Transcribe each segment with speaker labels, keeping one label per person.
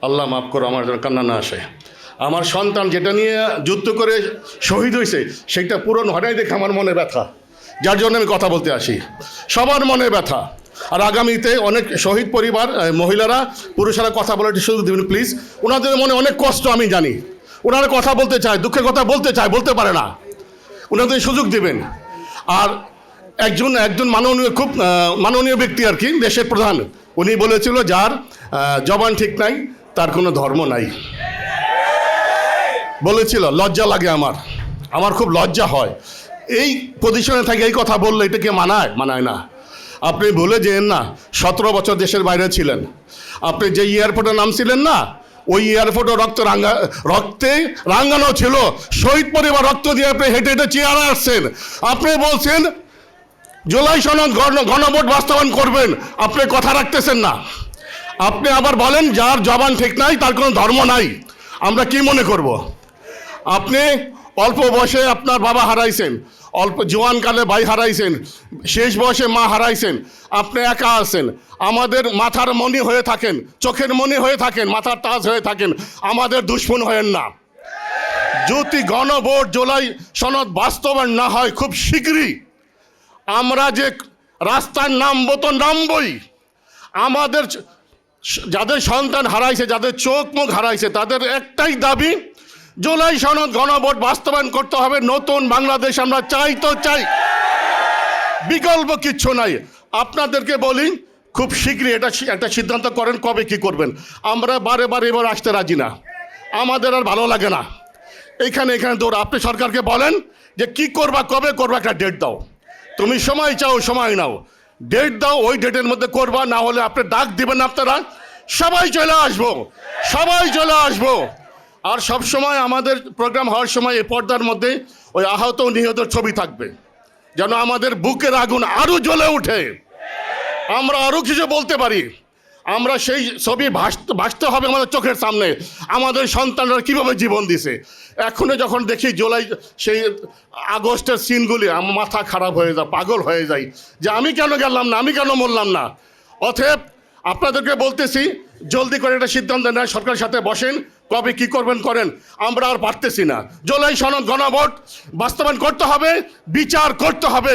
Speaker 1: আল্লাহ মাফ করো, আমার যেন কান্না না আসে। আমার সন্তান যেটা নিয়ে যুদ্ধ করে শহীদ হয়েছে সেটা পূরণ হয় নাই দেখে আমার মনে ব্যথা, যার জন্য আমি কথা বলতে আসি। সবার মনে ব্যথা। আর আগামীতে অনেক শহীদ পরিবার, মহিলারা, পুরুষেরা কথা বলার সুযোগ দেবেন প্লিজ। ওনাদের মনে অনেক কষ্ট আমি জানি, ওনারা কথা বলতে চায়, দুঃখের কথা বলতে চায়, বলতে পারে না, ওনাদের সুযোগ দেবেন। আর একজন মাননীয়, খুব মাননীয় ব্যক্তি আর কি, দেশের প্রধান, উনি বলেছিল যার জবান ঠিক নাই তার কোনো ধর্ম নাই। বলেছিল, লজ্জা লাগে আমার খুব লজ্জা হয়। এই পজিশনে থাকে এই কথা বললে এটাকে মানায় না। আপনি ভুলে যেন না 17 বছর দেশের বাইরে ছিলেন। আপনি যে এয়ারপোর্টে নামছিলেন না, ওই এয়ারপোর্টে রক্তে রাঙ্গানো ছিল। শহীদ পরিবার রক্ত দিয়ে আপনি হেঁটে হেঁটে চেয়ারে আসছেন। আপনি বলছেন জুলাই সনদ গণভোট বাস্তবায়ন করবেন, আপনি কথা রাখতেছেন না। আপনি আবার বলেন যার জবান ঠিক নাই তার কোনো ধর্ম নাই। আমরা কি মনে করব? আপনি অল্প বয়সে আপনার বাবা হারাইছেন, অল্প জোয়ানকালে ভাই হারাইছেন, শেষ বয়সে মা হারাইছেন। আপনি একা আছেন। আমাদের মাথার মণি হয়ে থাকেন, চোখের মণি হয়ে থাকেন, মাথার তাজ হয়ে থাকেন। আমাদের দুশ্মন হয়েন না। যদি গণভোট জুলাই সনদ বাস্তবায়ন না হয় খুব শীঘ্রই আমরা যে রাস্তায় নামবো তো নামবই। আমাদের যাদের সন্তান হারাইছে, যাদের চোখ মুখ হারাইছে, তাদের একটাই দাবি, জুলাই সনদ গণভোট বাস্তবায়ন করতে হবে। নতুন বাংলাদেশ আমরা চাই তো চাই, বিকল্প কিচ্ছু নাই। আপনাদেরকে বলি খুব শীঘ্রই একটা সিদ্ধান্ত করেন কবে কি করবেন। আমরা বারে বারে এবার আসতে রাজি না, আমাদের আর ভালো লাগে না এখানে দৌড়। আপনি সরকারকে বলেন যে কি করবা, কবে করবা, একটা ডেট দাও। তুমি সময় চাও, সময় নাও, ডেট দাও, ওই ডেটের মধ্যে করবা। না হলে আপনি ডাক দিবেন, আপনারা সবাই চলে আসবো। আর সব সময় আমাদের প্রোগ্রাম হওয়ার সময় এই পর্দার মধ্যে ওই আহত নিহত ছবি থাকবে, যেন আমাদের বুকের আগুন আরও জ্বলে ওঠে, আমরা আরও কিছু বলতে পারি। আমরা সেই ছবি ভাসতে হবে আমাদের চোখের সামনে, আমাদের সন্তানরা কীভাবে জীবন দিছে। এখনো যখন দেখি জুলাই সেই আগস্টের সিনগুলি, আমার মাথা খারাপ হয়ে যায়, পাগল হয়ে যায় যে আমি কেন গেলাম না, আমি কেন মরলাম না। অতএব আপনাদেরকে বলতেছি, জলদি করে একটা সিদ্ধান্ত নেয়, সরকারের সাথে বসেন, কবে কি করবেন করেন। আমরা আর পারতেছি না। জুলাই সনদ গণভোট বাস্তবায়ন করতে হবে, বিচার করতে হবে,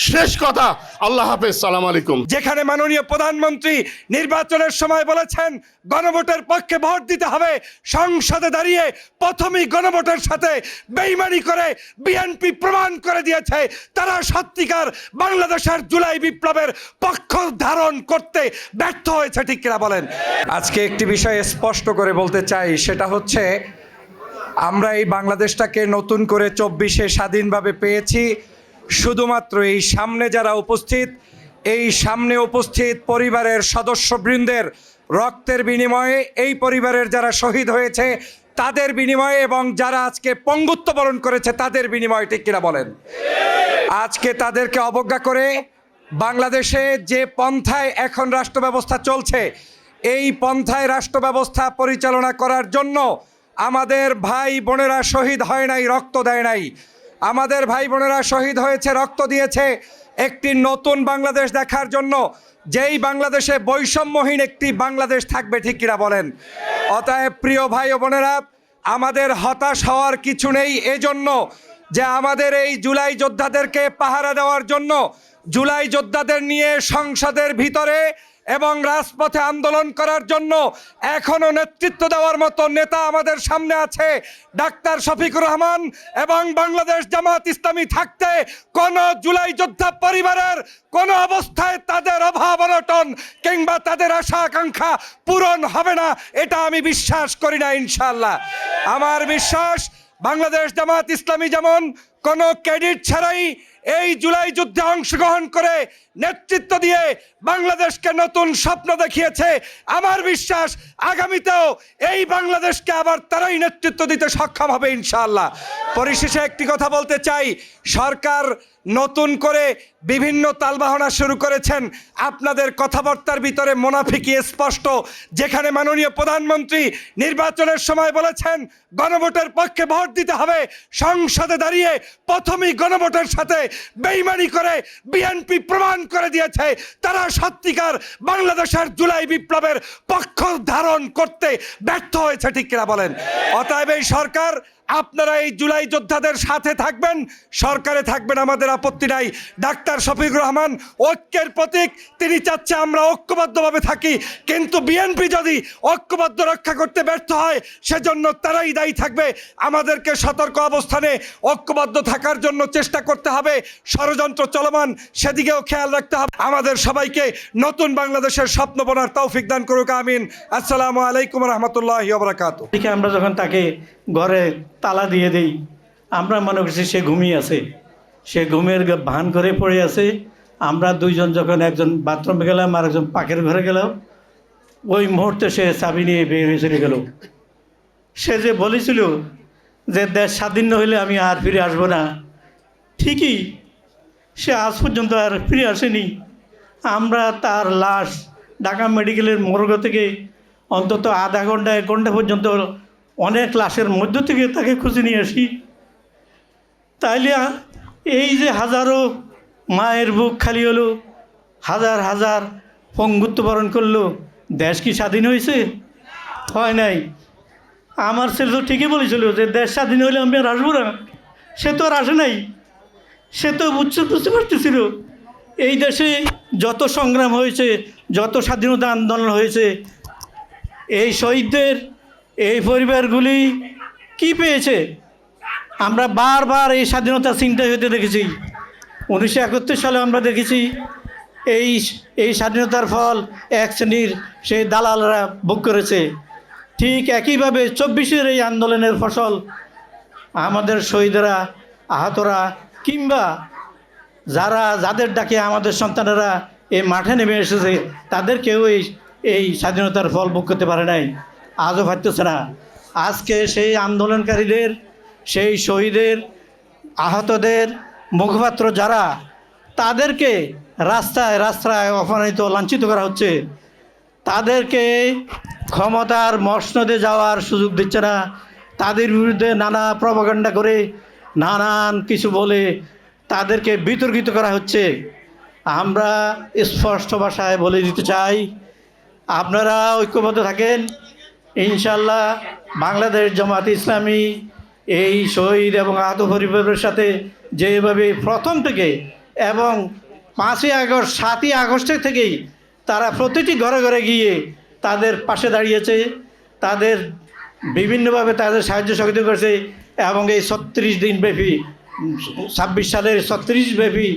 Speaker 1: শেষ কথা। আল্লাহ হাফেজ, সালাম আলাইকুম।
Speaker 2: যেখানে মাননীয় প্রধানমন্ত্রী নির্বাচনের সময় বলেছেন গণভোটের পক্ষে ভোট দিতে হবে, সংসদে দাঁড়িয়ে প্রথমেই গণভোটের সাথে বেইমানি করে বিএনপি প্রমাণ করে দিয়েছে তারা সত্যিকার বাংলাদেশের জুলাই বিপ্লবের পক্ষ ধারণ করতে ব্যর্থ হয়েছে, ঠিক কিনা বলেন? আজকে একটি বিষয় স্পষ্ট করে বলতে চাই, সেটা হচ্ছে আমরা এই বাংলাদেশটাকে নতুন করে 24-এ স্বাধীনভাবে পেয়েছি শুধুমাত্র এই সামনে যারা উপস্থিত, এই সামনে উপস্থিত পরিবারের সদস্যবৃন্দের রক্তের বিনিময়ে, এই পরিবারের যারা শহীদ হয়েছে তাদের বিনিময়ে, এবং যারা আজকে পঙ্গুত্ব বরণ করেছে তাদের বিনিময়ে, ঠিক কিনা বলেন? আজকে তাদেরকে অবজ্ঞা করে বাংলাদেশে যে পন্থায় এখন রাষ্ট্র ব্যবস্থা চলছে, এই পন্থায় রাষ্ট্র ব্যবস্থা পরিচালনা করার জন্য আমাদের ভাই বোনেরা শহীদ হয় নাই, রক্ত দেয় নাই। আমাদের ভাই বোনেরা শহীদ হয়েছে, রক্ত দিয়েছে একটি নতুন বাংলাদেশ দেখার জন্য, যেই বাংলাদেশে বৈষম্যহীন একটি বাংলাদেশ থাকবে, ঠিক কিনা বলেন? অতএব প্রিয় ভাই ও বোনেরা, আমাদের হতাশ হওয়ার কিছু নেই, এজন্য যে আমাদের এই জুলাই যোদ্ধাদেরকে পাহারা দেওয়ার জন্য, জুলাই যোদ্ধাদের নিয়ে সংসদের ভিতরে এবং রাজপথে আন্দোলন করার জন্য এখনো নেতৃত্ব দেওয়ার মতো নেতা আমাদের সামনে আছে, ডাক্তার শফিকুর রহমান এবং বাংলাদেশ জামাত ইসলামী থাকতে কোন জুলাই যোদ্ধা পরিবারের কোন অবস্থায় তাদের অভাব অনটন কিংবা তাদের আশা আকাঙ্ক্ষা পূরণ হবে না, এটা আমি বিশ্বাস করি না। ইনশাআল্লাহ আমার বিশ্বাস, বাংলাদেশ জামাত ইসলামী যেমন কোনো ক্রেডিট ছাড়াই এই জুলাই যুদ্ধে অংশগ্রহণ করে নেতৃত্ব দিয়ে বাংলাদেশকে নতুন স্বপ্ন দেখিয়েছে, আমার বিশ্বাস আগামীতেও এই বাংলাদেশকে আবার তারাই নেতৃত্ব দিতে সক্ষম হবে ইনশাআল্লাহ। পরিশেষে একটি কথা বলতে চাই, সরকার নতুন করে বিভিন্ন তালবাহনা শুরু করেছেন। আপনাদের কথাবার্তার ভিতরে মুনাফিকি স্পষ্ট। যেখানে মাননীয় প্রধানমন্ত্রী নির্বাচনের সময় বলেছেন গণভোটের পক্ষে ভোট দিতে হবে, সংসদে দাঁড়িয়ে প্রথমেই গণভোটের সাথে বেইমানি করে বিএনপি প্রমাণ করে দিয়েছে তারা সত্যিকার বাংলাদেশের জুলাই বিপ্লবের পক্ষ ধারণ করতে ব্যর্থ হয়েছে, ঠিক কিনা বলেন? অতএব এই সরকার, আপনারা এই জুলাই যোদ্ধাদের সাথে থাকবেন, সরকারে থাকবেন, আমাদের আপত্তি নাই। ডাক্তার শফিকুর রহমান ঐক্যের প্রতীক, তিনি চাচ্ছে আমরা ঐক্যবদ্ধভাবে থাকি, কিন্তু বিএনপি যদি ঐক্যবদ্ধ রক্ষা করতে ব্যর্থ হয় সেজন্য তারাই দায়ী থাকবে। আমাদেরকে সতর্ক অবস্থানে ঐক্যবদ্ধ থাকার জন্য চেষ্টা করতে হবে। ষড়যন্ত্র চলমান, সেদিকেও খেয়াল রাখতে হবে। আমাদের সবাইকে নতুন বাংলাদেশের স্বপ্ন বোনার তৌফিক দান করুক, আমিন। আসসালামু আলাইকুম রহমতুল্লাহি ওয়া বারাকাতুহু।
Speaker 3: ঠিক আমরা যখন তাকে ঘরে তালা দিয়ে দেই, আমরা মনে করছি সে ঘুমিয়ে আছে, সে ঘুমের ভান করে পড়ে আছে। আমরা দুইজন যখন একজন বাথরুমে গেলাম আর একজন পাকের ঘরে গেলাম, ওই মুহূর্তে সে চাবি নিয়ে বের হয়ে চলে গেল। সে যে বলেছিল যে দেশ স্বাধীন হইলে আমি আর ফিরে আসবো না, ঠিকই সে আজ পর্যন্ত আর ফিরে আসেনি। আমরা তার লাশ ঢাকা মেডিকেলের মর্গ থেকে অন্তত আধা ঘন্টা 1 ঘন্টা পর্যন্ত অনেক লাশের মধ্য থেকে তাকে খুঁজে নিয়ে আসি। তাইলে এই যে হাজারো মায়ের বুক খালি হলো, হাজার হাজার পঙ্গুত্ব বরণ করলো, দেশ কি স্বাধীন হয়েছে? হয় নাই। আমার ছেলে তো ঠিকই বলেছিল যে দেশ স্বাধীন হইলে আমি আর আসবো না, সে তো আর আসে নাই। সে তো বুঝতে পারতেছিল এই দেশে যত সংগ্রাম হয়েছে, যত স্বাধীনতা আন্দোলন হয়েছে, এই শহীদদের এই পরিবারগুলি কি পেয়েছে? আমরা বারবার এই স্বাধীনতা চিন্তা হতে দেখেছি। 1971 সালে আমরা দেখেছি এই স্বাধীনতার ফল এক শ্রেণীর সেই দালালরা ভোগ করেছে। ঠিক একইভাবে 24-এর এই আন্দোলনের ফসল আমাদের শহীদেরা, আহতরা, কিংবা যাদের ডাকে আমাদের সন্তানেরা এই মাঠে নেমে এসেছে, তাদের কেউ এই স্বাধীনতার ফল ভোগ করতে পারে নাই, আজও পারতেছে না। আজকে সেই আন্দোলনকারীদের, সেই শহীদের, আহতদের মুখপাত্র যারা, তাদেরকে রাস্তায় রাস্তায় অপমানিত, লাঞ্ছিত করা হচ্ছে। তাদেরকে ক্ষমতার মসনদে যাওয়ার সুযোগ দিচ্ছে না। তাদের বিরুদ্ধে নানা প্রপাগান্ডা করে, নানান কিছু বলে তাদেরকে বিতর্কিত করা হচ্ছে। আমরা স্পষ্ট ভাষায় বলে দিতে চাই, আপনারা ঐক্যবদ্ধ থাকেন। ইনশাল্লাহ বাংলাদেশ জামাত ইসলামী এই শহীদ এবং আহত পরিবারের সাথে যেভাবে প্রথম থেকে এবং 5ই আগস্ট 7ই আগস্টের থেকেই তারা প্রতিটি ঘরে ঘরে গিয়ে তাদের পাশে দাঁড়িয়েছে, তাদের বিভিন্নভাবে তাদের সাহায্য সহযোগিতা করেছে, এবং এই 36 দিন ব্যাপী, 26 সালের 36 ব্যাপী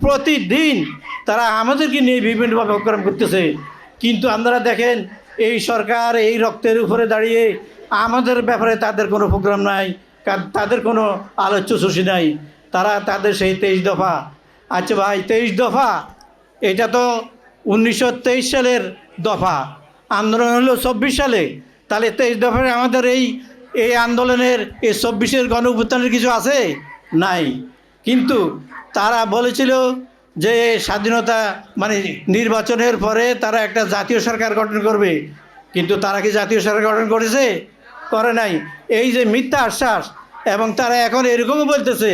Speaker 3: প্রতিদিন তারা আমাদেরকে নিয়ে বিভিন্নভাবে প্রোগ্রাম করতেছে। কিন্তু আপনারা দেখেন এই সরকার এই রক্তের উপরে দাঁড়িয়ে আমাদের ব্যাপারে তাদের কোনো প্রোগ্রাম নাই, তাদের কোনো আলোচ্য সুশি নাই। তারা তাদের সেই 23 দফা, আচ্ছা ভাই 23 দফা, এটা তো 1923 সালের দফা, আন্দোলন হলো 24 সালে। তাহলে 23 দফায় আমাদের এই আন্দোলনের এই 24-এর গণ অভ্যুত্থানের কিছু আছে? নাই। কিন্তু তারা বলেছিল যে স্বাধীনতা মানে নির্বাচনের পরে তারা একটা জাতীয় সরকার গঠন করবে, কিন্তু তারা কি জাতীয় সরকার গঠন করেছে? করে নাই। এই যে মিথ্যা আশ্বাস, এবং তারা এখন এরকমও বলতেছে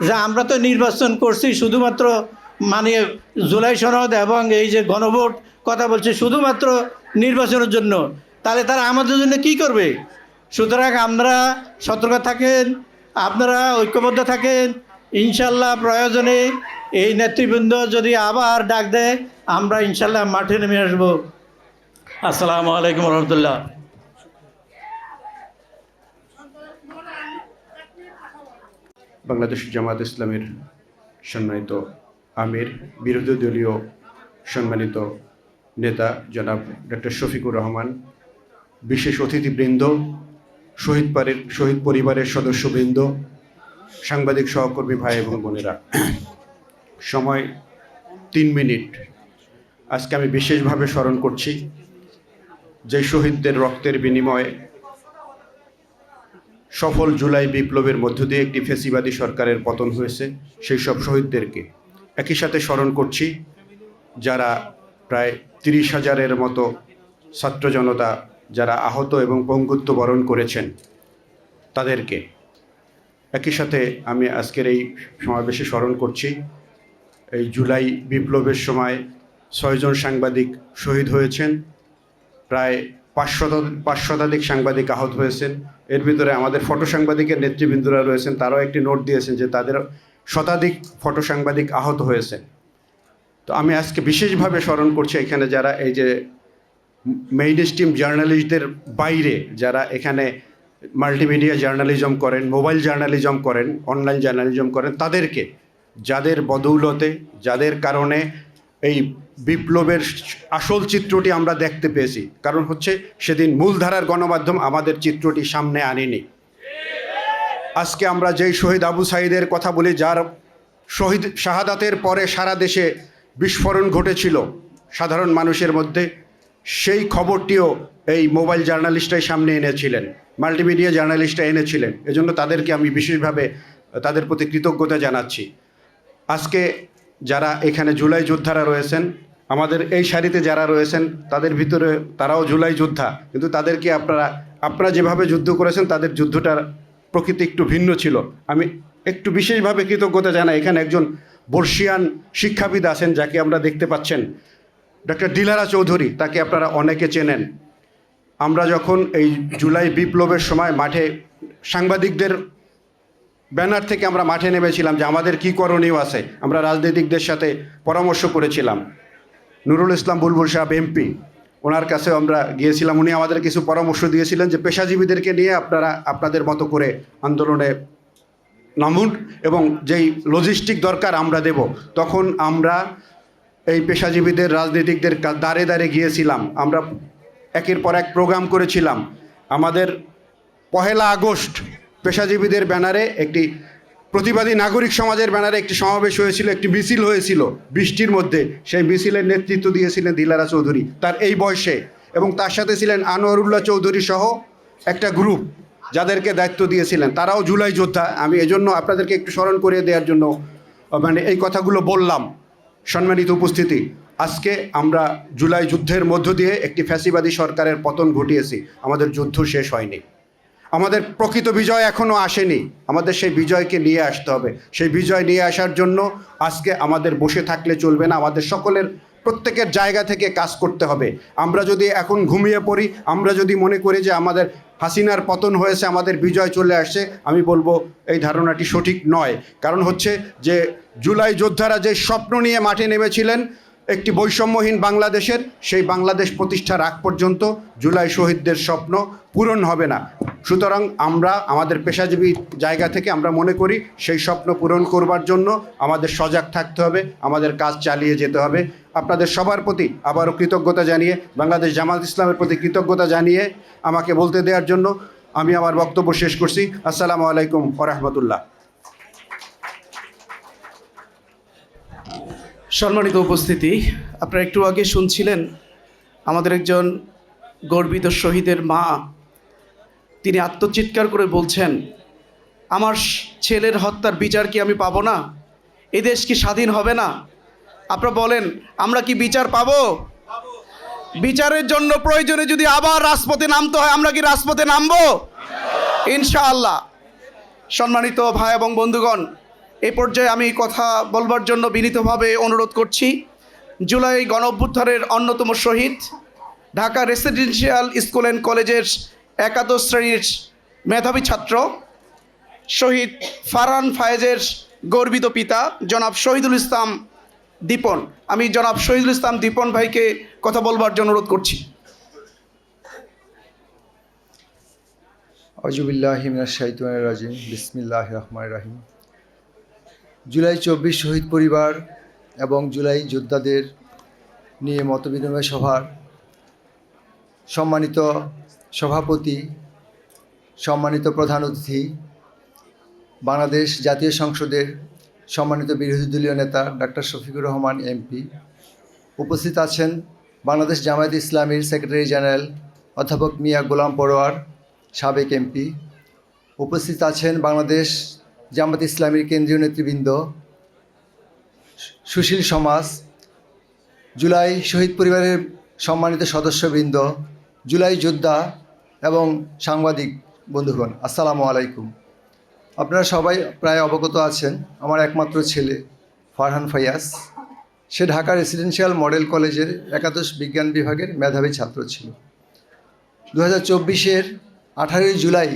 Speaker 3: যে আমরা তো নির্বাচন করছি শুধুমাত্র মানে জুলাই সনদ এবং এই যে গণভোট কথা বলছে শুধুমাত্র নির্বাচনের জন্য, তাহলে তারা আমাদের জন্য কি করবে? সুতরাং আমরা সতর্ক থাকেন, আপনারা ঐক্যবদ্ধ থাকেন। ইনশাল্লাহ প্রয়োজনে এই নেতৃবৃন্দ যদি আবার ডাক দেয়, আমরা ইনশাল্লাহ মাঠে নেমে আসবো। আসসালামু আলাইকুম রহমতুল্লাহ।
Speaker 4: বাংলাদেশ জামাত ইসলামের সম্মানিত আমির, বিরোধী দলীয় সম্মানিত নেতা জনাব ডক্টর শফিকুর রহমান, বিশেষ অতিথিবৃন্দ, শহীদ পরিবারের সদস্যবৃন্দ, সাংবাদিক সহকর্মী ভাই এবং বোনেরা, সময় 3 মিনিট। আজকে আমি বিশেষভাবে স্মরণ করছি যে শহীদদের রক্তের বিনিময়ে সফল জুলাই বিপ্লবের মধ্য দিয়ে একটি ফ্যাসিবাদী সরকারের পতন হয়েছে সেই সব শহীদদেরকে একই সাথে স্মরণ করছি যারা প্রায় 30,000-এর মতো ছাত্র জনতা যারা আহত এবং পঙ্গুত্ব বরণ করেছেন তাদেরকে। একই সাথে আমি আজকের এই সমাবেশে স্মরণ করছি এই জুলাই বিপ্লবের সময় 6 জন সাংবাদিক শহীদ হয়েছেন, প্রায় 500 শতাধিক সাংবাদিক আহত হয়েছেন। এর ভিতরে আমাদের ফটো সাংবাদিকের নেতৃবৃন্দরা রয়েছেন, তারাও একটি নোট দিয়েছেন যে তাদের শতাধিক ফটো সাংবাদিক আহত হয়েছেন। তো আমি আজকে বিশেষভাবে স্মরণ করছি এখানে যারা এই যে মেইন স্ট্রিম জার্নালিস্টদের বাইরে যারা এখানে মাল্টিমিডিয়া জার্নালিজম করেন, মোবাইল জার্নালিজম করেন, অনলাইন জার্নালিজম করেন, তাদেরকে, যাদের বদৌলতে, যাদের কারণে এই বিপ্লবের আসল চিত্রটি আমরা দেখতে পেয়েছি। কারণ হচ্ছে সেদিন মূলধারার গণমাধ্যম আমাদের চিত্রটি সামনে আনেনি। আজকে আমরা যেই শহীদ আবু সাঈদের কথা বলি, যার শহীদ শাহাদাতের পরে সারা দেশে বিস্ফোরণ ঘটেছিল সাধারণ মানুষের মধ্যে, সেই খবরটিও এই মোবাইল জার্নালিস্টরাই সামনে এনেছিলেন, মাল্টিমিডিয়া জার্নালিস্টরা এনেছিলেন। এজন্য তাদেরকে আমি বিশেষভাবে তাদের প্রতি কৃতজ্ঞতা জানাচ্ছি। আজকে যারা এখানে জুলাই যোদ্ধারা রয়েছেন, আমাদের এই সারিতে যারা রয়েছেন, তাদের ভিতরে তারাও জুলাই যোদ্ধা, কিন্তু তাদেরকে আপনারা যেভাবে যুদ্ধ করেছেন তাদের যুদ্ধটার প্রকৃতি একটু ভিন্ন ছিল। আমি একটু বিশেষভাবে কৃতজ্ঞতা জানাই। এখানে একজন বর্ষিয়ান শিক্ষাবিদ আছেন যাকে আমরা দেখতে পাচ্ছেন, ডক্টর দিলারা চৌধুরী, তাকে আপনারা অনেকে চেনেন। আমরা যখন এই জুলাই বিপ্লবের সময় মাঠে সাংবাদিকদের ব্যানার থেকে আমরা মাঠে নেমেছিলাম যে আমাদের কী করণীয় আছে, আমরা রাজনীতিকদের সাথে পরামর্শ করেছিলাম। নুরুল ইসলাম বুলবুল সাহেব এমপি, ওনার কাছেও আমরা গিয়েছিলাম। উনি আমাদের কিছু পরামর্শ দিয়েছিলেন যে পেশাজীবীদেরকে নিয়ে আপনারা আপনাদের মতো করে আন্দোলনে নামুন এবং যেই লজিস্টিক দরকার আমরা দেব। তখন আমরা এই পেশাজীবীদের, রাজনীতিকদের দ্বারে দ্বারে গিয়েছিলাম। আমরা একের পর এক প্রোগ্রাম করেছিলাম। আমাদের 1 আগস্ট পেশাজীবীদের ব্যানারে একটি প্রতিবাদী নাগরিক সমাজের ব্যানারে একটি সমাবেশ হয়েছিল, একটি মিছিল হয়েছিল বৃষ্টির মধ্যে। সেই মিছিলের নেতৃত্ব দিয়েছিলেন দিলারা চৌধুরী, তার এই বয়সে, এবং তার সাথে ছিলেন আনোয়ারুল্লাহ চৌধুরী সহ একটা গ্রুপ যাদেরকে দায়িত্ব দিয়েছিলেন। তারাও জুলাই যোদ্ধা। আমি এজন্য আপনাদেরকে একটু স্মরণ করিয়ে দেওয়ার জন্য এই কথাগুলো বললাম। সম্মানিত উপস্থিতি, আজকে আমরা জুলাই যুদ্ধের মধ্য দিয়ে একটি ফ্যাসিবাদী সরকারের পতন ঘটিয়েছি। আমাদের যুদ্ধ শেষ হয়নি, আমাদের প্রকৃত বিজয় এখনও আসেনি। আমাদের সেই বিজয়কে নিয়ে আসতে হবে। সেই বিজয় নিয়ে আসার জন্য আজকে আমাদের বসে থাকলে চলবে না, আমাদের সকলের প্রত্যেকের জায়গা থেকে কাজ করতে হবে। আমরা যদি এখন ঘুমিয়ে পড়ি, আমরা যদি মনে করি যে আমাদের হাসিনার পতন হয়েছে, আমাদের বিজয় চলে আসছে, আমি বলবো এই ধারণাটি সঠিক নয়। কারণ হচ্ছে যে জুলাই যোদ্ধারা যে স্বপ্ন নিয়ে মাঠে নেমেছিলেন একটি বৈষম্যহীন বাংলাদেশের, সেই বাংলাদেশ প্রতিষ্ঠার আগ পর্যন্ত জুলাই শহীদদের স্বপ্ন পূরণ হবে না। সুতরাং আমরা আমাদের পেশাজীবী জায়গা থেকে আমরা মনে করি সেই স্বপ্ন পূরণ করবার জন্য আমাদের সজাগ থাকতে হবে, আমাদের কাজ চালিয়ে যেতে হবে। আপনাদের সবার প্রতি আবারও কৃতজ্ঞতা জানিয়ে, বাংলাদেশ জামাত ইসলামের প্রতি কৃতজ্ঞতা জানিয়ে আমাকে বলতে দেওয়ার জন্য আমি আমার বক্তব্য শেষ করছি। আসসালামু আলাইকুম ওয়া রাহমাতুল্লাহ।
Speaker 5: সম্মানিত উপস্থিতি, আপনারা একটু আগে শুনছিলেন আমাদের একজন গর্বিত শহীদের মা, তিনি আত্মচিৎকার করে বলছেন, আমার ছেলের হত্যার বিচার কি আমি পাবো না? এই দেশ কি স্বাধীন হবে না? আপনারা বলেন, আমরা কি বিচার পাবো? বিচারের জন্য প্রয়োজনে যদি আবার রাজপথে নামতে হয়, আমরা কি রাজপথে নামবো? ইনশাআল্লাহ। সম্মানিত ভাই এবং বন্ধুগণ, এই পর্যায়ে আমি কথা বলবার জন্য বিনীতভাবে অনুরোধ করছি জুলাই গণ অভ্যুত্থানের অন্যতম শহীদ, ঢাকা রেসিডেন্সিয়াল স্কুল অ্যান্ড কলেজের 11 শ্রেণীর মেধাবী ছাত্র শহীদ ফারহান ফায়েজের গর্বিত পিতা জনাব শহীদুল ইসলাম দীপন। আমি জনাব শহীদুল ইসলাম দীপন ভাইকে কথা বলবার জন্য অনুরোধ করছি।
Speaker 6: আউযুবিল্লাহি মিনাশ শাইতানির রাজিম, বিসমিল্লাহির রহমানির রহিম। জুলাই 24 শহীদ পরিবার এবং জুলাই যোদ্ধাদের নিয়ে মতবিনিময় সভার সম্মানিত সভাপতি, সম্মানিত প্রধান অতিথি, বাংলাদেশ জাতীয় সংসদের সম্মানিত বিরোধী দলীয় নেতা ডক্টর শফিকুর রহমান এমপি, উপস্থিত আছেন বাংলাদেশ জামায়াতে ইসলামীর সেক্রেটারি জেনারেল অধ্যাপক মিয়া গোলাম পরোয়ার সাবেক এমপি, উপস্থিত আছেন বাংলাদেশ জামাত ইসলামীর কেন্দ্রীয় নেতৃবৃন্দ, সুশীল সমাজ, জুলাই শহীদ পরিবারের সম্মানিত সদস্যবৃন্দ, জুলাই যোদ্ধা এবং সাংবাদিক বন্ধুগণ, আসসালামু আলাইকুম। আপনারা সবাই প্রায় অবগত আছেন, আমার একমাত্র ছেলে ফারহান ফায়াজ, সে ঢাকা রেসিডেন্সিয়াল মডেল কলেজের একাদশ বিজ্ঞান বিভাগের মেধাবী ছাত্র ছিল। 2024-এর 18 জুলাই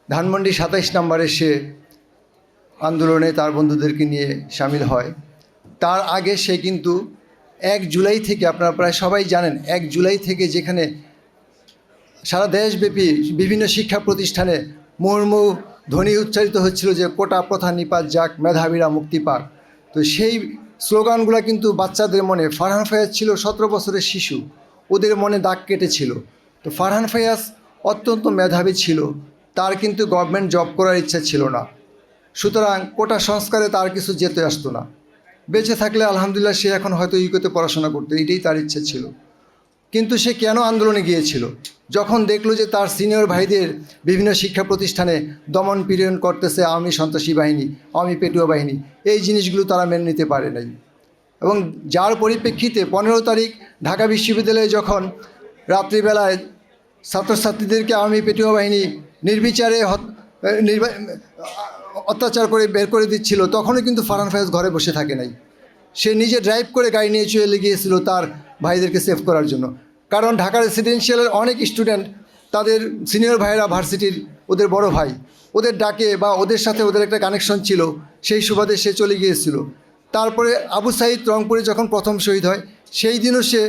Speaker 6: ধানমন্ডি 27 নম্বরে সে আন্দোলনে তার বন্ধুদেরকে নিয়ে সামিল হয়। তার আগে সে কিন্তু 1 জুলাই থেকে, আপনারা প্রায় সবাই জানেন, 1 জুলাই থেকে যেখানে সারা দেশব্যাপী বিভিন্ন শিক্ষা প্রতিষ্ঠানে মুহুর্মুহু ধ্বনি উচ্চারিত হচ্ছিল যে কোটা প্রথা নিপাত যাক, মেধাবীরা মুক্তি পাক, তো সেই স্লোগানগুলো কিন্তু বাচ্চাদের মনে, ফারহান ফায়াজ ছিল 17 বছরের শিশু, ওদের মনে দাগ কেটেছিল। তো ফারহান ফায়াজ অত্যন্ত মেধাবী ছিল, তার কিন্তু গভর্নমেন্ট জব করার ইচ্ছা ছিল না, সুতরাং কোটা সংস্কারে তার কিছু যেতে আসতো না। বেঁচে থাকলে আলহামদুলিল্লাহ সে এখন হয়তো ইউকেতে পড়াশোনা করতো, এটাই তার ইচ্ছে ছিল। কিন্তু সে কেন আন্দোলনে গিয়েছিল? যখন দেখলো যে তার সিনিয়র ভাইদের বিভিন্ন শিক্ষা প্রতিষ্ঠানে দমন পীড়ন করতেছে আওয়ামী সন্ত্রাসী বাহিনী, আওয়ামী পেটুয়া বাহিনী, এই জিনিসগুলো তারা মেনে নিতে পারে নাই। এবং যার পরিপ্রেক্ষিতে 15 তারিখ ঢাকা বিশ্ববিদ্যালয়ে যখন রাত্রিবেলায় ছাত্রছাত্রীদেরকে আওয়ামী পেটুয়া বাহিনী নির্বিচারে অত্যাচার করে বের করে দিচ্ছিল, তখনও কিন্তু ফারহান ফায়াজ ঘরে বসে থাকে নাই। সে নিজে ড্রাইভ করে গাড়ি নিয়ে চলে গিয়েছিল তার ভাইদেরকে সেভ করার জন্য। কারণ ঢাকা রেসিডেন্সিয়ালের অনেক স্টুডেন্ট, তাদের সিনিয়র ভাইরা ভার্সিটির ওদের বড় ভাই, ওদের ডাকে বা ওদের সাথে ওদের একটা কানেকশন ছিল, সেই সুবাদে সে চলে গিয়েছিল। তারপরে আবু সাইদ রংপুরে যখন প্রথম শহীদ হয়, সেই দিনও সে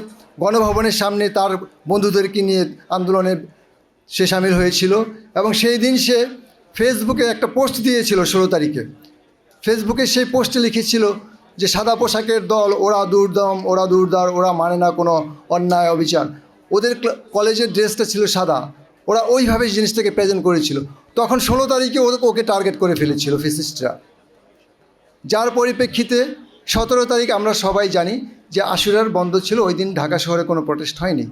Speaker 6: গণভবনের সামনে তার বন্ধুদেরকে নিয়ে আন্দোলনে সে সামিল হয়েছিল। এবং সেই দিন সে ফেসবুকে একটা পোস্ট দিয়েছিল 16 তারিখে। ফেসবুকে সেই পোস্টে লিখেছিল যে সাদা পোশাকের দল, ওরা দুর্দম, ওরা দুর্দার, ওরা মানে না কোনো অন্যায় অবিচার। ওদের কলেজের ড্রেসটা ছিল সাদা, ওরা ওইভাবে জিনিসটাকে প্রেজেন্ট করেছিল। তখন 16 তারিখে ওকে টার্গেট করে ফেলেছিল ফেসিস্টরা, যার পরিপ্রেক্ষিতে 17 তারিখ আমরা সবাই জানি যে আশুরার বন্ধ ছিল, ওই দিন ঢাকা শহরে কোনো প্রটেস্ট হয়নি।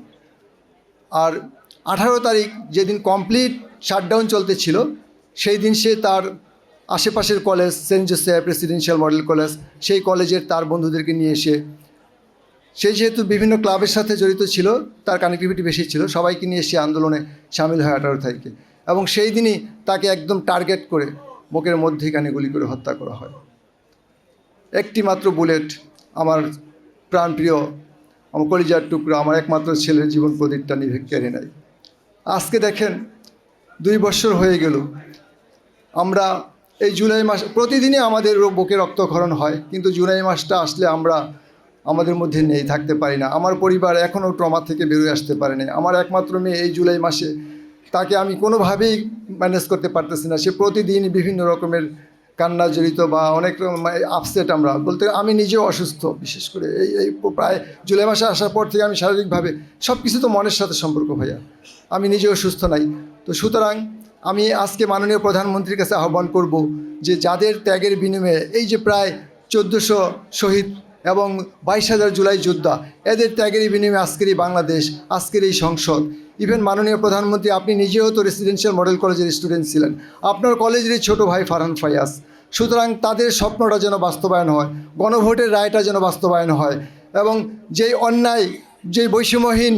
Speaker 6: আর 18 তারিখ যেদিন কমপ্লিট শাটডাউন চলতে ছিল, সেই দিন সে তার আশেপাশের college, Saint Joseph residential model college, সেই কলেজের তার বন্ধুদেরকে নিয়ে এসে, সে যেহেতু বিভিন্ন ক্লাবের সাথে জড়িত ছিল, তার কানেক্টিভিটি বেশি ছিল, সবাইকে নিয়ে সে আন্দোলনে সামিল হয় 18 তারিখে। এবং সেই দিনই তাকে একদম টার্গেট করে বুকের মধ্যেখানে গুলি করে হত্যা করা হয়। একটি মাত্র বুলেট আমার প্রাণপ্রিয়, আমার কলিজার টুকরো, আমার একমাত্র ছেলের জীবন প্রদীপটা নিভে কেড়ে নেয়। আজকে দেখেন 2 বছর হয়ে গেল, আমরা এই জুলাই মাস প্রতিদিনই আমাদের বুকে রক্তক্ষরণ হয়, কিন্তু জুলাই মাসটা আসলে আমরা আমাদের মধ্যে নেই, থাকতে পারি না। আমার পরিবার এখনও ট্রমা থেকে বেরোয় আসতে পারেনি। আমার একমাত্র মেয়ে এই জুলাই মাসে, তাকে আমি কোনোভাবেই ম্যানেজ করতে পারতেছি না। সে প্রতিদিন বিভিন্ন রকমের কান্না জড়িত বা অনেক আপসেট। আমরা বলতে আমি নিজেও অসুস্থ, বিশেষ করে এই প্রায় জুলাই মাসে আসার পর থেকে আমি শারীরিকভাবে সব কিছু তো মনের সাথে সম্পর্ক ভাইয়া, আমি নিজেও সুস্থ নাই। তো সুতরাং আমি আজকে মাননীয় প্রধানমন্ত্রীর কাছে আহ্বান করব যে যাদের ত্যাগের বিনিময়ে এই যে প্রায় 1400 শহীদ এবং 22,000 জুলাই যোদ্ধা, এদের ত্যাগের বিনিময়ে আজকের এই বাংলাদেশ, আজকের এই সংসদ, ইভেন মাননীয় প্রধানমন্ত্রী আপনি নিজেও তো রেসিডেন্সিয়াল মডেল কলেজের স্টুডেন্ট ছিলেন, আপনার কলেজেরই ছোট ভাই ফারহান ফায়াজ। সুতরাং তাদের স্বপ্নটা যেন বাস্তবায়ন হয়, গণভোটের রায়টা যেন বাস্তবায়ন হয়, এবং যেই অন্যায়, যেই বৈষম্যহীন,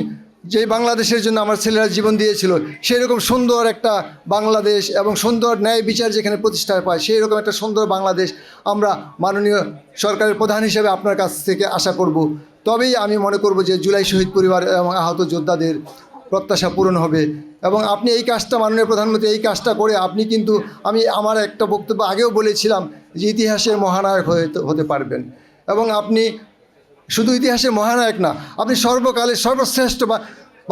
Speaker 6: যেই বাংলাদেশের জন্য আমার ছেলেরা জীবন দিয়েছিল, সেই রকম সুন্দর একটা বাংলাদেশ এবং সুন্দর ন্যায় বিচার যেখানে প্রতিষ্ঠা পায়, সেই রকম একটা সুন্দর বাংলাদেশ আমরা মাননীয় সরকারের প্রধান হিসেবে আপনার কাছ থেকে আশা করব। তবেই আমি মনে করব যে জুলাই শহীদ পরিবার এবং আহত যোদ্ধাদের প্রত্যাশা পূরণ হবে। এবং আপনি এই কাজটা, মাননীয় প্রধানমন্ত্রী এই কাজটা করে আপনি কিন্তু, আমি আমার একটা বক্তব্য আগেও বলেছিলাম যে ইতিহাসের মহানায়ক হতে পারবেন। এবং আপনি শুধু ইতিহাসের মহানায়ক না, আপনি সর্বকালের সর্বশ্রেষ্ঠ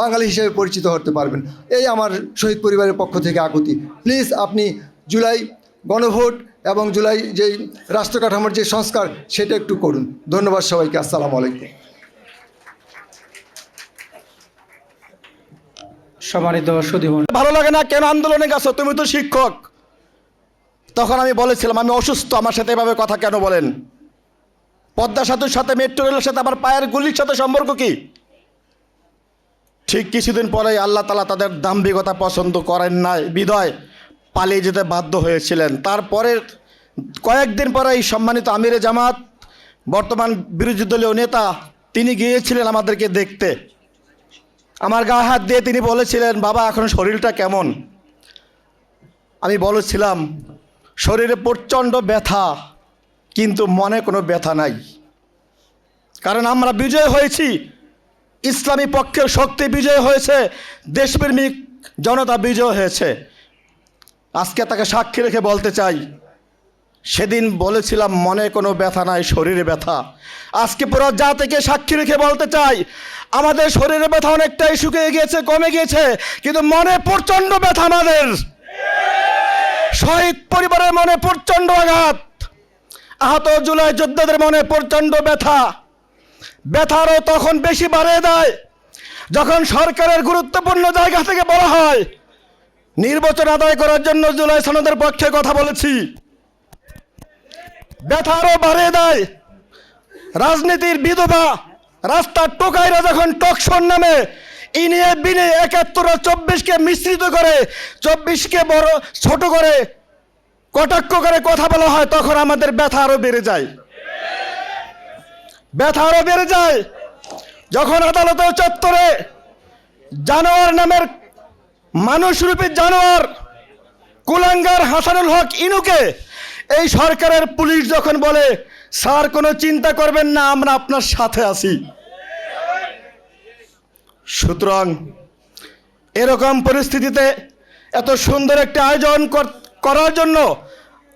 Speaker 6: বাঙালি হিসেবে পরিচিত হতে পারবেন। এই আমার শহীদ পরিবারের পক্ষ থেকে আকুতি। প্লিজ আপনি জুলাই গণভোট এবং জুলাই যেই রাষ্ট্র কাঠামোর যে সংস্কার, সেটা একটু করুন। ধন্যবাদ সবাইকে। আসসালামু আলাইকুম।
Speaker 3: সম্মানিত সুধীমণ্ডলী,
Speaker 7: ভালো লাগে না কেন আন্দোলনে গেছো? তুমি তো শিক্ষক। তখন আমি বলেছিলাম আমি অসুস্থ, আমার সাথে এভাবে কথা কেন বলেন? পদ্মা সেতুর সাথে মেট্রো রেলের সাথে আমার পায়ের গুলির সাথে সম্পর্ক কি? ঠিক কিছুদিন পরেই আল্লাহ তাআলা তাদের দাম্ভিকতা পছন্দ করেন নাই বিধায় পালিয়ে যেতে বাধ্য হয়েছিলেন। তারপরে কয়েকদিন পরে এই সম্মানিত আমিরে জামাত, বর্তমান বিরোধী দলীয় নেতা, তিনি গিয়েছিলেন আমাদেরকে দেখতে। আমার গায়ে হাত দিয়ে তিনি বলেছিলেন, বাবা এখন শরীরটা কেমন? আমি বলেছিলাম, শরীরে প্রচণ্ড ব্যথা, কিন্তু মনে কোনো ব্যথা নাই, কারণ আমরা বিজয় হয়েছি। ইসলামী পক্ষের শক্তি বিজয় হয়েছে, দেশপ্রেমিক জনতা বিজয় হয়েছে। আজকে তাকে সাক্ষী রেখে বলতে চাই, সেদিন বলেছিলাম মনে কোনো ব্যথা নাই, শরীরে ব্যথা। আজকে পুরো জাতিকে সাক্ষী রেখে বলতে চাই, আমাদের শরীরে ব্যথা অনেকটাই শুকিয়ে গিয়েছে, কমে গিয়েছে, কিন্তু মনে প্রচণ্ড ব্যথা আমাদের। শহীদ পরিবারের মনে প্রচণ্ড আঘাত, আহত জুলাই যোদ্ধাদের মনে প্রচণ্ড ব্যথা। ব্যথারও তখন বেশি বাড়িয়ে দেয় যখন সরকারের গুরুত্বপূর্ণ জায়গা থেকে বলা হয় নির্বাচন আদায় করার জন্য জুলাই সনদের পক্ষে কথা বলেছি। ব্যথারও বাড়িয়ে দেয় রাজনীতির বিধবা রাস্তার টোকাইরা যখন টকশোর নামে ইনিয়ে বিনে ৭১ আর ২৪কে মিশ্রিত করে, ২৪কে বড় ছোট করে কটাক্ষ করে কথা বলা হয়, তখন আমাদের ব্যথা আরও বেড়ে যায়। ব্যথা আরও বেড়ে যায় যখন আদালতের চত্বরে জানোয়ার নামের মানুষরূপী জানোয়ার কুলাঙ্গার হাসানুল হক ইনুকে এই সরকারের পুলিশ যখন বলে, স্যার কোনো চিন্তা করবেন না, আমরা আপনার সাথে আছি। সুতরাং এরকম পরিস্থিতিতে এত সুন্দর একটা আয়োজন করার জন্য,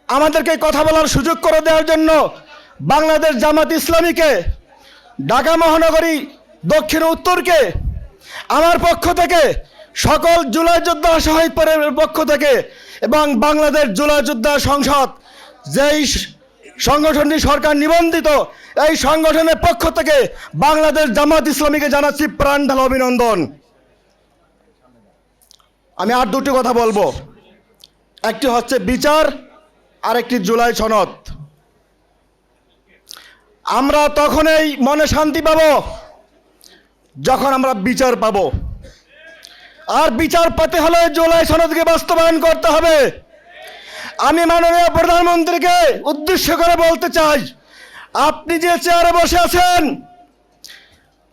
Speaker 7: আমাদেরকে কথা বলার সুযোগ করে দেওয়ার জন্য বাংলাদেশ জামাত ইসলামীকে, ঢাকা মহানগরী দক্ষিণ উত্তরকে আমার পক্ষ থেকে, সকল জুলাই যোদ্ধা শহীদ পরিবারের পক্ষ থেকে এবং বাংলাদেশ জুলাই যোদ্ধা সংসদ, যেই সংগঠনটি সরকার নিবন্ধিত, এই সংগঠনের পক্ষ থেকে বাংলাদেশ জামাত ইসলামীকে জানাচ্ছি প্রাণ ঢালা অভিনন্দন। আমি আর দুটি কথা বলবো, একটি হচ্ছে বিচার, আর একটি জুলাই সনদ। আমরা তখনই মনে শান্তি পাব যখন আমরা বিচার পাব, আর বিচার পেতে হলে জুলাই সনদকে বাস্তবায়ন করতে হবে। আমি মাননীয় প্রধানমন্ত্রীকে উদ্দেশ্য করে বলতে চাই, আপনি যে চেয়ারে বসে আছেন,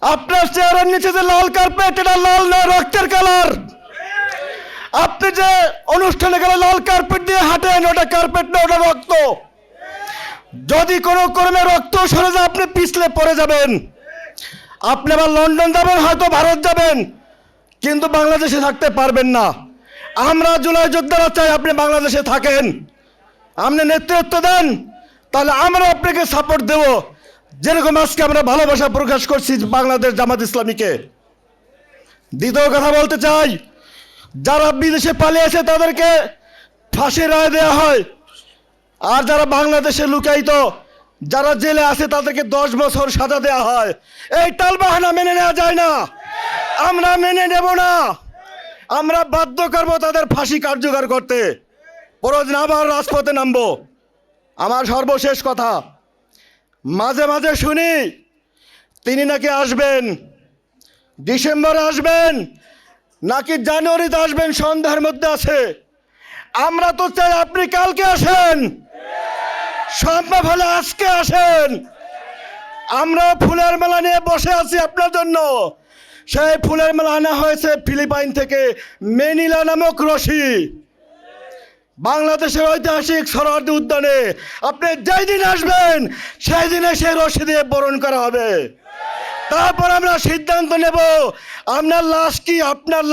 Speaker 7: আপনার চেয়ারের নিচে যে লাল কার্পেট, এটা লাল নয়, রক্তের কালার। আপনি যে অনুষ্ঠানে গেলে লাল কার্পেট দিয়ে হাঁটেন, ওটা কার্পেট না, ওটা রক্ত। যদি কোনো কর্মে রক্ত সরে যায়, আপনি পিছলে পড়ে যাবেন। আপনি আবার লন্ডন যাবেন, হয়তো ভারত যাবেন, কিন্তু বাংলাদেশে থাকতে পারবেন না। আমরা জুলাই যোদ্ধারা চাই আপনি বাংলাদেশে থাকেন, আপনি নেতৃত্ব দেন, তাহলে আমরা আপনাকে সাপোর্ট দেব, যেরকম আজকে আমরা ভালোবাসা প্রকাশ করছি বাংলাদেশ জামাত ইসলামীকে। দ্বিতীয় কথা বলতে চাই, যারা বিদেশে পালিয়েছে তাদেরকে ফাঁসির রায় দেওয়া হয়, আর যারা বাংলাদেশে লুকায়িত, যারা জেলে আছে, তাদেরকে ১০ বছর সাজা দেওয়া হয়। এই টালবাহানা মেনে নেওয়া যায় না, আমরা মেনে নেব না। আমরা বাধ্য করবো তাদের ফাঁসি কার্যকর করতে, প্রয়োজন আবার রাজপথে নামবো। আমার সর্বশেষ কথা, মাঝে মাঝে শুনি তিনি নাকি আসবেন, ডিসেম্বরে আসবেন, নাকি জানুয়ারিতে আসবেন, সন্ধ্যার মধ্যে আছে। আমরা তো চাই আপনি কালকে আসেন, সম্ভব হলে আজকে আসেন। আমরা ফুলের মেলা নিয়ে বসে আছি আপনার জন্য। সেই ফুলের মেলা আনা হয়েছে ফিলিপাইন থেকে, মেনিলা নামক রশি, বাংলাদেশের ঐতিহাসিক সরোয়ার্দী উদ্যানে। আপনি যেই দিন আসবেন সেই দিনে সেই রশি দিয়ে বরণ করা হবে। তারপর আমরা সিদ্ধান্ত নেব আপনার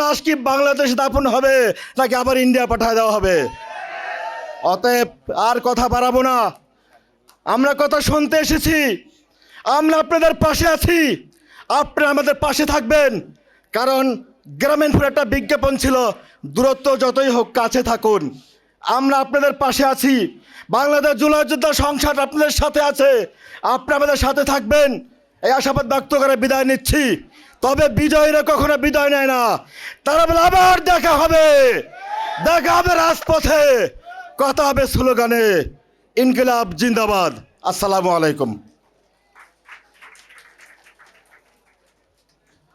Speaker 7: লাশ কি বাংলাদেশে দাফন হবে, নাকি আবার ইন্ডিয়া পাঠিয়ে দেওয়া হবে। অতএব আর কথা বাড়াবো না, আমরা কথা শুনতে এসেছি, আমরা আপনাদের পাশে আছি, আপনারা আমাদের পাশে থাকবেন। কারণ গ্রামীণপুর একটা বিজ্ঞাপন ছিল, দূরত্ব যতই হোক কাছে থাকুন। আমরা আপনাদের পাশে আছি, বাংলাদেশ জুলাই যোদ্ধা সংসদ আপনাদের সাথে আছে, আপনারা আমাদের সাথে থাকবেন, এই আশাবাদ ব্যক্ত করে বিদায় নিচ্ছি। তবে বিজয়ীরা কখনো বিদায় নেয় না, তারা বলে আবার দেখা হবে রাজপথে, কথা হবে স্লোগানে। ইনকিলাব জিন্দাবাদ। আসসালামু আলাইকুম।